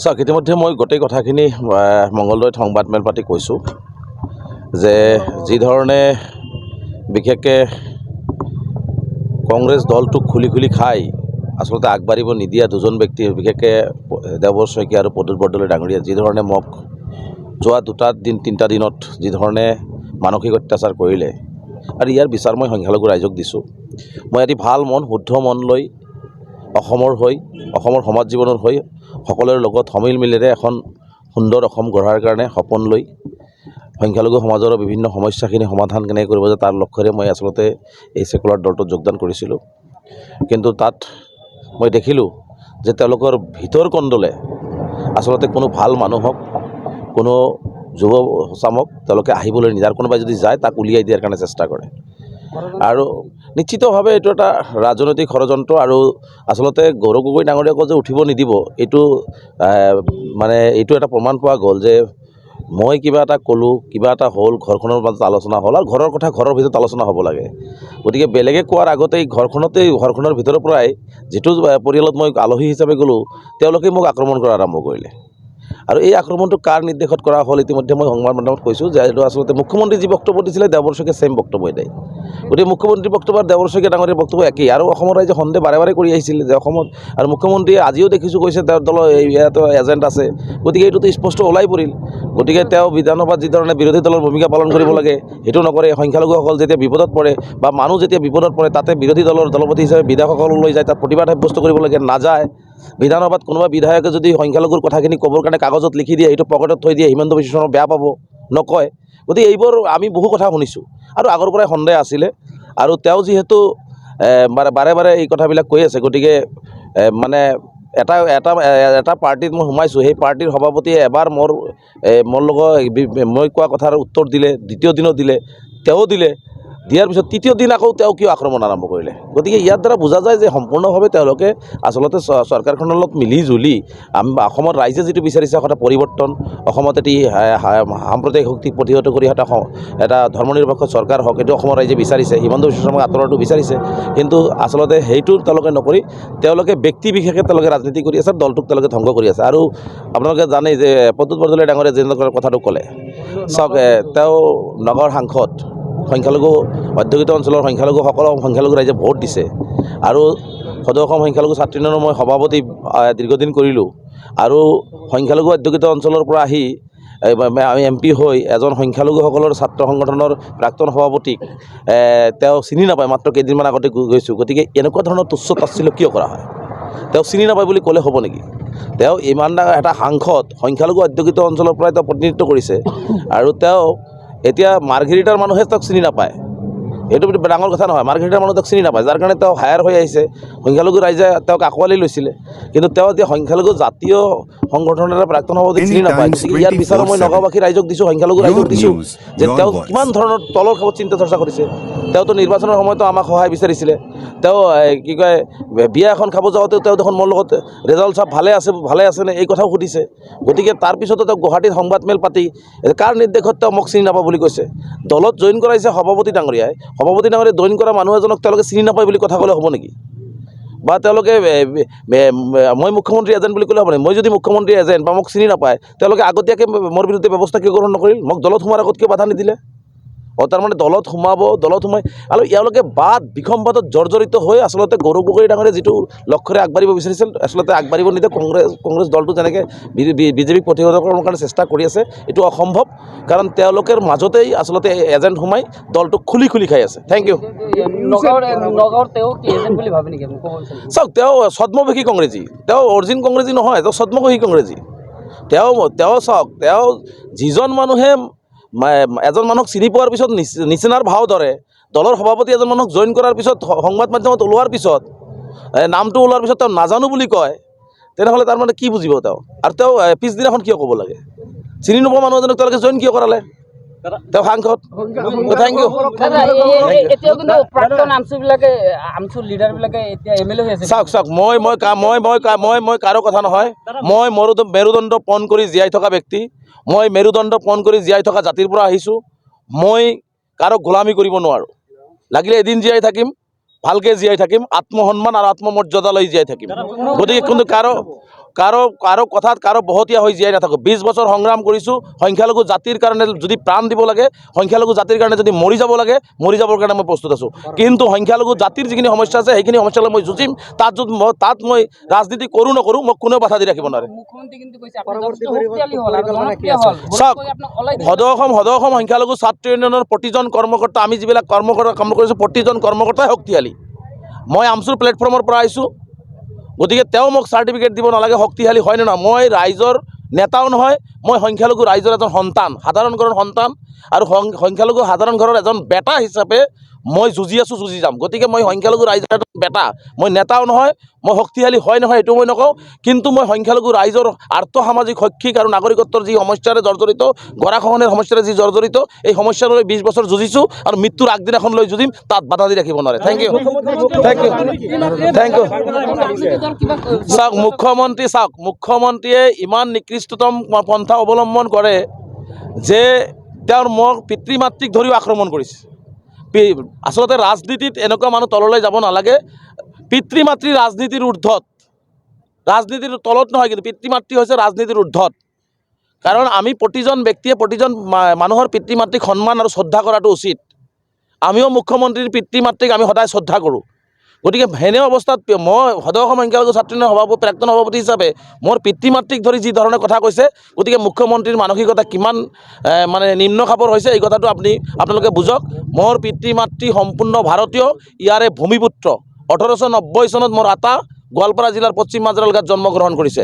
চাওক ইতিমধ্যে মই গোটেই কথাখিনি মঙ্গলদৈত সংবাদমেল পাতি কৈছোঁ যে যি ধৰণে বিশেষকৈ কংগ্ৰেছ দলটোক খুলি খুলি খাই আচলতে আগবাঢ়িব নিদিয়া দুজন ব্যক্তি বিশেষকৈ দেৱবৰ শইকীয়া আৰু প্ৰদ্যুৎ বৰদলৈ ডাঙৰীয়া যি ধৰণে মোক যোৱা তিনিটা দিনত যি ধৰণে মানসিক অত্যাচাৰ কৰিলে আৰু ইয়াৰ বিচাৰ মই সংখ্যালঘু ৰাইজক দিছোঁ। মই এটি ভাল মন শুদ্ধ মন লৈ অসমৰ সমাজ জীৱনৰ হৈ সকলোৰে লগত সমিল মিলেৰে এখন সুন্দৰ অসম গঢ়াৰ কাৰণে সপোন লৈ সংখ্যালঘু সমাজৰ বিভিন্ন সমস্যাখিনি সমাধান কেনেকৈ কৰিব যে তাৰ লক্ষ্যৰে মই আচলতে এই ছেকুলাৰ দলটোত যোগদান কৰিছিলোঁ। কিন্তু তাত মই দেখিলোঁ যে তেওঁলোকৰ ভিতৰ কণ্ডলে আচলতে কোনো ভাল মানুহক কোনো যুৱ চামক তেওঁলোকে আহিবলৈ নিদিয়ে আৰু কোনোবাই যদি যায় তাক উলিয়াই দিয়াৰ কাৰণে চেষ্টা কৰে আৰু নিশ্চিতভাৱে এইটো এটা ৰাজনৈতিক ষড়যন্ত্ৰ আৰু আচলতে গৌৰৱ গগৈ ডাঙৰীয়াকো যে উঠিব নিদিব এইটো এটা প্ৰমাণ পোৱা গ'ল যে মই কিবা এটা ক'লোঁ কিবা এটা হ'ল ঘৰখনৰ মাজত আলোচনা হ'ল আৰু ঘৰৰ কথা ঘৰৰ ভিতৰত আলোচনা হ'ব লাগে। গতিকে বেলেগে কোৱাৰ আগতেই ঘৰখনৰ ভিতৰৰ পৰাই যিটো পৰিয়ালত মই আলহী হিচাপে গ'লোঁ তেওঁলোকে মোক আক্ৰমণ কৰা আৰম্ভ কৰিলে আৰু এই আক্ৰমণটো কাৰ নিৰ্দেশত কৰা হ'ল ইতিমধ্যে মই সংবাদ মাধ্যমত কৈছোঁ যে এইটো আচলতে মুখ্যমন্ত্ৰী যি বক্তব্য দিছিলে দেৱবৰ শইকীয়া ছেইম বক্তব্য দেয়। গতিকে মুখ্যমন্ত্ৰীৰ বক্তব্য আৰু দেৱবৰ শইকীয়া ডাঙৰীয়াৰ বক্তব্য একেই আৰু অসমৰ ৰাইজে সন্দেহ বাৰে বাৰে কৰি আহিছিল যে অসমত আৰু মুখ্যমন্ত্ৰীয়ে আজিও দেখিছোঁ কৈছে তেওঁৰ দলৰ ইয়াতো এজেণ্ট আছে। গতিকে এইটোতো স্পষ্ট ওলাই পৰিল। গতিকে তেওঁ বিধানসভাত যি ধৰণে বিৰোধী দলৰ ভূমিকা পালন কৰিব লাগে সেইটো নকৰে। সংখ্যালঘুসকল যেতিয়া বিপদত পৰে বা মানুহ যেতিয়া বিপদত পৰে তাতে বিৰোধী দলৰ দলপতি হিচাপে বিধায়কসকলক লৈ যায় তাত প্ৰতিবাদ সাব্যস্ত কৰিব লাগে নাযায়। বিধানসভাত কোনোবা বিধায়কে যদি সংখ্যালঘুৰ কথাখিনি ক'বৰ কাৰণে কাগজত লিখি দিয়ে সেইটো পকেটত থৈ দিয়ে হিমন্ত বিশ্ব শৰ্মা বেয়া পাব নকয়। গতিকে এইবোৰ আমি বহু কথা শুনিছোঁ আৰু আগৰ পৰাই সন্দেহ আছিলে আৰু তেওঁ যিহেতু বাৰে বাৰে এই কথাবিলাক কৈ আছে গতিকে এটা পাৰ্টিত মই সোমাইছোঁ সেই পাৰ্টিৰ সভাপতিয়ে এবাৰ মোৰ লগত মই কোৱা কথাৰ উত্তৰ দিলে দ্বিতীয় দিনত দিলে তেওঁ দিয়াৰ পিছত তৃতীয় দিন আকৌ তেওঁ কিয় আক্ৰমণ আৰম্ভ কৰিলে। গতিকে ইয়াৰ দ্বাৰা বুজা যায় যে সম্পূৰ্ণভাৱে তেওঁলোকে আচলতে চৰকাৰখনৰ লগত মিলি জুলি অসমৰ ৰাইজে যিটো বিচাৰিছে এটা পৰিৱৰ্তন অসমত এটি সাম্প্ৰদায়িক শক্তি প্ৰতিহত কৰি এটা ধৰ্মনিৰপেক্ষ চৰকাৰ হওক এইটো অসমৰ ৰাইজে বিচাৰিছে। হিমন্ত বিশ্ব শৰ্মাক আঁতৰোৱাটো বিচাৰিছে কিন্তু আচলতে সেইটো তেওঁলোকে নকৰি তেওঁলোকে ব্যক্তি বিশেষে তেওঁলোকে ৰাজনীতি কৰি আছে দলটোক তেওঁলোকে ধ্বংস কৰি আছে। আৰু আপোনালোকে জানেই যে প্ৰদ্যুৎ বৰদলৈ ডাঙৰীয়া যেনেকৈ কথাটো ক'লে চাওক তেওঁ নগৰ সাংসদ সংখ্যালঘু অধ্যুষিত অঞ্চলৰ সকলো সংখ্যালঘু ৰাইজে ভোট দিছে আৰু সদৌ অসম সংখ্যালঘু ছাত্ৰ ইউনিয়নৰ মই সভাপতি দীৰ্ঘদিন কৰিলোঁ আৰু সংখ্যালঘু অধ্যুষিত অঞ্চলৰ পৰা আহি আমি MP হৈ এজন সংখ্যালঘুসকলৰ ছাত্ৰ সংগঠনৰ প্ৰাক্তন সভাপতিক তেওঁ চিনি নাপায় মাত্ৰ কেইদিনমান আগতে গৈছোঁ। গতিকে এনেকুৱা ধৰণৰ তুচ্ছ তাচ্ছিল্য কিয় কৰা হয়? তেওঁ চিনি নাপায় বুলি ক'লে হ'ব নেকি? তেওঁ ইমান ডাঙৰ এটা সাংসদ সংখ্যালঘু অধ্যুষিত অঞ্চলৰ পৰাই তেওঁ প্ৰতিনিধিত্ব কৰিছে আৰু তেওঁ এতিয়া মাৰ্ঘেৰিটাৰ মানুহে তেওঁক চিনি নাপায় এইটো ডাঙৰ কথা নহয়। মাৰ্ঘেৰিটাৰ মানুহ তেওঁক চিনি নাপায় যাৰ কাৰণে তেওঁ হায়াৰ হৈ আহিছে সংখ্যালঘু ৰাইজে তেওঁক আঁকোৱালি লৈছিলে কিন্তু তেওঁ এতিয়া সংখ্যালঘু জাতীয় সংগঠনৰ এটা প্ৰাক্তন সভাপতি চিনি নাপায়। গতিকে ইয়াৰ বিচাৰ মই নগাঁওবাসী ৰাইজক দিছোঁ সংখ্যালঘু ৰাইজক দিছোঁ যে তেওঁ কিমান ধৰণৰ তলৰ খাবত চিন্তা চৰ্চা কৰিছে। তেওঁতো নিৰ্বাচনৰ সময়তো আমাক সহায় বিচাৰিছিলে। তেওঁ কি কয় বিয়া এখন খাব যাওঁতেও তেওঁ দেখোন মোৰ লগত ৰেজাল্ট চাপ ভালে আছেনে এই কথাও সুধিছে। গতিকে তাৰপিছতো তেওঁ গুৱাহাটীত সংবাদমেল পাতি কাৰ নিৰ্দেশত তেওঁ মোক চিনি নাপায় বুলি কৈছে। দলত জইন কৰাইছে সভাপতি ডাঙৰীয়াই জইন কৰা মানুহ এজনক তেওঁলোকে চিনি নাপায় বুলি কথা ক'লে হ'ব নেকি? বা তেওঁলোকে মই মুখ্যমন্ত্ৰী এজেণ্ট বুলি ক'লে হ'ব নেকি? মই যদি মুখ্যমন্ত্ৰী এজেণ্ট বা মোক চিনি নাপায় তেওঁলোকে আগতীয়াকৈ মোৰ বিৰুদ্ধে ব্যৱস্থা কিয় গ্ৰহণ নকৰিল? মোক দলত সোমোৱাৰ আগত কিয় বাধা নিদিলে? তাৰমানে দলত সোমাই আৰু এওঁলোকে বিসম্বাদত জৰ্জৰিত হৈ আচলতে গৌৰৱ গগৈ ডাঙৰীয়াই যিটো লক্ষ্যৰে আগবাঢ়িব বিচাৰিছিল আচলতে আগবাঢ়িব নিদিয়ে। কংগ্ৰেছ দলটো যেনেকৈ বিজেপিক প্ৰতিহত কৰাৰ কাৰণে চেষ্টা কৰি আছে এইটো অসম্ভৱ কাৰণ তেওঁলোকৰ মাজতেই আচলতে এজেণ্ট সোমাই দলটোক খুলি খাই আছে। Thank you. চাওক তেওঁ ছদ্মবেশী কংগ্ৰেছী, তেওঁ অৰিজিন কংগ্ৰেছী নহয়, তেওঁ ছদ্মবেশী কংগ্ৰেছী। তেওঁ চাওক তেওঁ যিজন মানুহে এজন মানুহক চিনি পোৱাৰ পিছত নিচিনাৰ ভাও ধৰে দলৰ সভাপতি এজন মানুহক জইন কৰাৰ পিছত সংবাদ মাধ্যমত ওলোৱাৰ পিছত নামটো ওলোৱাৰ পিছত তেওঁ নাজানো বুলি কয় তেনেহ'লে তাৰমানে কি বুজিব তেওঁ? আৰু তেওঁ পিছদিনাখন কিয় ক'ব লাগে? চিনি নোপোৱা মানুহ এজনক তেওঁলোকে জইন কিয় কৰালে? তেওঁ সাংসদ। Thank you. চাওক মই কাৰো কথা নহয়। মই মেৰুদণ্ড পণ কৰি জীয়াই থকা ব্যক্তি, মই মেৰুদণ্ড পণ কৰি জীয়াই থকা জাতিৰ পৰা আহিছোঁ। মই কাৰো গোলামী কৰিব নোৱাৰোঁ। লাগিলে এদিন জীয়াই থাকিম ভালকৈ জীয়াই থাকিম, আত্মসন্মান আৰু আত্মমৰ্যাদা লৈ জীয়াই থাকিম। গতিকে কিন্তু কাৰো কাৰো কথাত কাৰো বহতীয়া হৈ জীয়াই নাথাকোঁ। 20 বছৰ সংগ্ৰাম কৰিছোঁ। সংখ্যালঘু জাতিৰ কাৰণে যদি প্ৰাণ দিব লাগে, সংখ্যালঘু জাতিৰ কাৰণে যদি মৰি যাব লাগে, মৰি যাবৰ কাৰণে মই প্ৰস্তুত আছোঁ। কিন্তু সংখ্যালঘু জাতিৰ যিখিনি সমস্যা আছে সেইখিনি সমস্যালৈ মই যুঁজিম। তাত মই ৰাজনীতি কৰোঁ নকৰোঁ মোক কোনেও বাধা দি ৰাখিব নোৱাৰে। চাওক, সদৌ অসম সংখ্যালঘু ছাত্ৰ ইউনিয়নৰ প্ৰতিজন কৰ্মকৰ্তা, আমি যিবিলাক কৰ্মকৰ্তা কাম কৰিছোঁ প্ৰতিজন কৰ্মকৰ্তাই শক্তিশালী। মই আমচুৰ প্লেটফৰ্মৰ পৰা আহিছোঁ, গতিকে তেওঁ মোক চাৰ্টিফিকেট দিব নালাগে শক্তিশালী হয় নে নহয়। মই ৰাইজৰ নেতাও নহয়, মই সংখ্যালঘু ৰাইজৰ এজন সন্তান, সাধাৰণ ঘৰৰ সন্তান, আৰু সংখ্যালঘু সাধাৰণ ঘৰৰ এজন বেটা হিচাপে মই যুঁজি আছোঁ, যুঁজি যাম। গতিকে মই সংখ্যালঘু ৰাইজৰ এজন বেটা, মই নেতাও নহয়, মই শক্তিশালী হয় নহয় এইটো মই নকওঁ, কিন্তু মই সংখ্যালঘু ৰাইজৰ আৰ্থ সামাজিক শৈক্ষিক আৰু নাগৰিকত্বৰ যি সমস্যাৰে জৰ্জৰিত, গৰাখহনীয়াৰ সমস্যাৰে যি জৰ্জৰিত, এই সমস্যালৈ 20 বছৰ যুঁজিছোঁ আৰু মৃত্যুৰ আগদিনাখনলৈ যুঁজিম, তাত বাধা দি ৰাখিব নোৱাৰে। Thank you, thank you, thank you. চাওক, মুখ্যমন্ত্ৰীয়ে ইমান নিকৃষ্টতম পন্থা অৱলম্বন কৰে যে তেওঁৰ মোক পিতৃ মাতৃক ধৰিও আক্ৰমণ কৰিছে। আচলতে ৰাজনীতিত এনেকুৱা মানুহ তললৈ যাব নালাগে। পিতৃ মাতৃ ৰাজনীতিৰ ঊৰ্ধত, ৰাজনীতিৰ তলত নহয়, কিন্তু পিতৃ মাতৃ হৈছে ৰাজনীতিৰ ঊৰ্ধত। কাৰণ আমি প্ৰতিজন ব্যক্তিয়ে প্ৰতিজন মানুহৰ পিতৃ মাতৃক সন্মান আৰু শ্ৰদ্ধা কৰাটো উচিত। আমিও মুখ্যমন্ত্ৰীৰ পিতৃ মাতৃক আমি সদায় শ্ৰদ্ধা কৰোঁ। গতিকে হেনে অৱস্থাত মই সদৌ অসম সংখ্যালঘু ছাত্ৰ ইউনিয়নৰ প্ৰাক্তন সভাপতি হিচাপে মোৰ পিতৃ মাতৃক ধৰি যি ধৰণে কথা কৈছে, গতিকে মুখ্যমন্ত্ৰীৰ মানসিকতা কিমান মানে নিম্ন খাপৰ হৈছে এই কথাটো আপোনালোকে বুজক। মোৰ পিতৃ মাতৃ সম্পূৰ্ণ ভাৰতীয়, ইয়াৰে ভূমিপুত্ৰ। 1890 চনত মোৰ আতা গোৱালপাৰা জিলাৰ পশ্চিম মাজৰাল গাঁৱত জন্মগ্ৰহণ কৰিছে।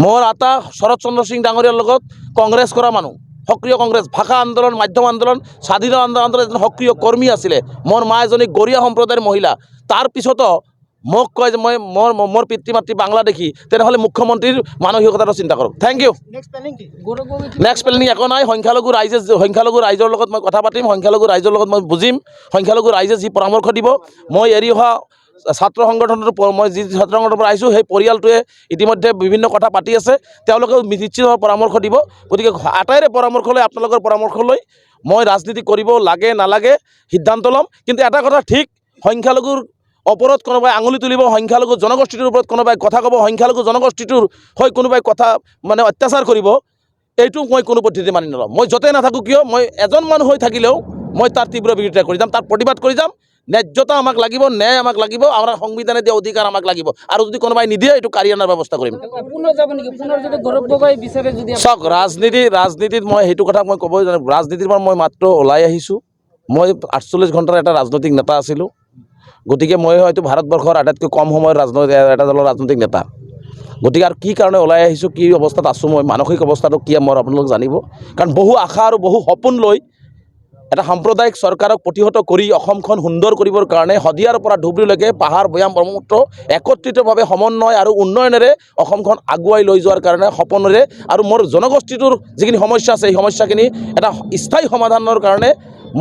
মোৰ আতা শৰৎ চন্দ্ৰ সিং ডাঙৰীয়াৰ লগত কংগ্ৰেছ কৰা মানুহ, সক্ৰিয় কংগ্ৰেছ, ভাষা আন্দোলন, মাধ্যম আন্দোলন, স্বাধীনতা আন্দোলনৰ এজন সক্ৰিয় কৰ্মী আছিলে। মোৰ মা এজনী গৰীয়া সম্প্ৰদায়ৰ মহিলা। তাৰপিছতো মোক কয় যে মোৰ পিতৃ মাতৃ বাংলাদেশী, তেনেহ'লে মুখ্যমন্ত্ৰীৰ মানসিকতাটো চিন্তা কৰক। Thank U. নেক্সট প্লেনিং একো নাই। সংখ্যালঘু ৰাইজৰ লগত মই কথা পাতিম, সংখ্যালঘু ৰাইজৰ লগত মই বুজিম। সংখ্যালঘু ৰাইজে যি পৰামৰ্শ দিব, মই এৰি অহা ছাত্ৰ সংগঠনটো, মই যি ছাত্ৰ সংগঠনৰ পৰা আহিছোঁ সেই পৰিয়ালটোৱে ইতিমধ্যে বিভিন্ন কথা পাতি আছে, তেওঁলোকেও নিশ্চিতভাৱে পৰামৰ্শ দিব। গতিকে আটাইৰে পৰামৰ্শ লৈ, আপোনালোকৰ পৰামৰ্শ লৈ মই ৰাজনীতি কৰিব লাগে নালাগে সিদ্ধান্ত ল'ম। কিন্তু এটা কথা ঠিক, সংখ্যালঘুৰ ওপৰত কোনোবাই আঙুলি তুলিব, সংখ্যালঘু জনগোষ্ঠীটোৰ ওপৰত কোনোবাই কথা ক'ব, সংখ্যালঘু জনগোষ্ঠীটোৰ হৈ কোনোবাই কথা মানে অত্যাচাৰ কৰিব, এইটো মই কোনো পদ্ধতি মানি নলওঁ। মই য'তে নাথাকোঁ কিয়, মই এজন মানুহ হৈ থাকিলেও মই তাৰ তীব্ৰ বিৰোধিতা কৰি যাম, তাৰ প্ৰতিবাদ কৰি যাম। ন্যায্যতা আমাক লাগিব, ন্যায় আমাক লাগিব, আমাৰ সংবিধানে দিয়া অধিকাৰ আমাক লাগিব। আৰু যদি কোনোবাই নিদিয়ে, এইটো কাৰিয়ানাৰ ব্যৱস্থা কৰিম। চাওক, ৰাজনীতিত মই সেইটো কথা মই ক'বই জানো। ৰাজনীতিৰ পৰা মই মাত্ৰ ওলাই আহিছোঁ। মই 48 ঘণ্টাৰ এটা ৰাজনৈতিক নেতা আছিলোঁ। গতিকে মই হয়তো ভাৰতবৰ্ষৰ আটাইতকৈ কম সময়ৰ এটা দলৰ ৰাজনৈতিক নেতা। গতিকে আৰু কি কাৰণে ওলাই আহিছোঁ, কি অৱস্থাত আছোঁ, মই মানসিক অৱস্থাটো কি মোৰ আপোনালোক জানিব। কাৰণ বহু আশা আৰু বহু সপোন লৈ এটা সাম্প্ৰদায়িক চৰকাৰক প্ৰতিহত কৰি অসমখন সুন্দৰ কৰিবৰ কাৰণে শদিয়াৰ পৰা ধুবুৰীলৈকে পাহাৰ, ভৈয়াম, ব্ৰহ্মপুত্ৰ একত্ৰিতভাৱে সমন্বয় আৰু উন্নয়নেৰে অসমখন আগুৱাই লৈ যোৱাৰ কাৰণে সপোনেৰে, আৰু মোৰ জনগোষ্ঠীটোৰ যিখিনি সমস্যা আছে সেই সমস্যাখিনি এটা স্থায়ী সমাধানৰ কাৰণে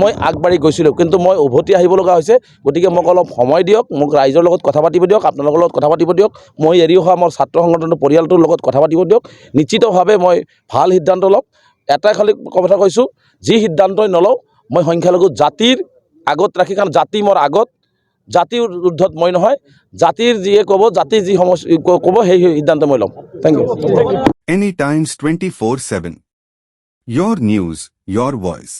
মই আগবাঢ়ি গৈছিলোঁ। কিন্তু মই উভতি আহিব লগা হৈছে। গতিকে মোক অলপ সময় দিয়ক, মোক ৰাইজৰ লগত কথা পাতিব দিয়ক, আপোনালোকৰ লগত কথা পাতিব দিয়ক, মই এৰি অহা মোৰ ছাত্ৰ সংগঠনৰ পৰিয়ালটোৰ লগত কথা পাতিব দিয়ক। নিশ্চিতভাৱে মই ভাল সিদ্ধান্ত ল'ম। এটাই খালী কথা কৈছোঁ, যি সিদ্ধান্তই নলওঁ মই সংখ্যালঘু জাতিৰ আগত ৰাখি, কাৰণ জাতি মোৰ আগত, জাতিৰ ঊৰ্ধত মই নহয়। জাতিৰ যিয়ে ক'ব, জাতিৰ যি সমস্যা ক'ব, সেই সিদ্ধান্ত মই ল'ম। Thank you. Any Times 24/7. Your news, your voice.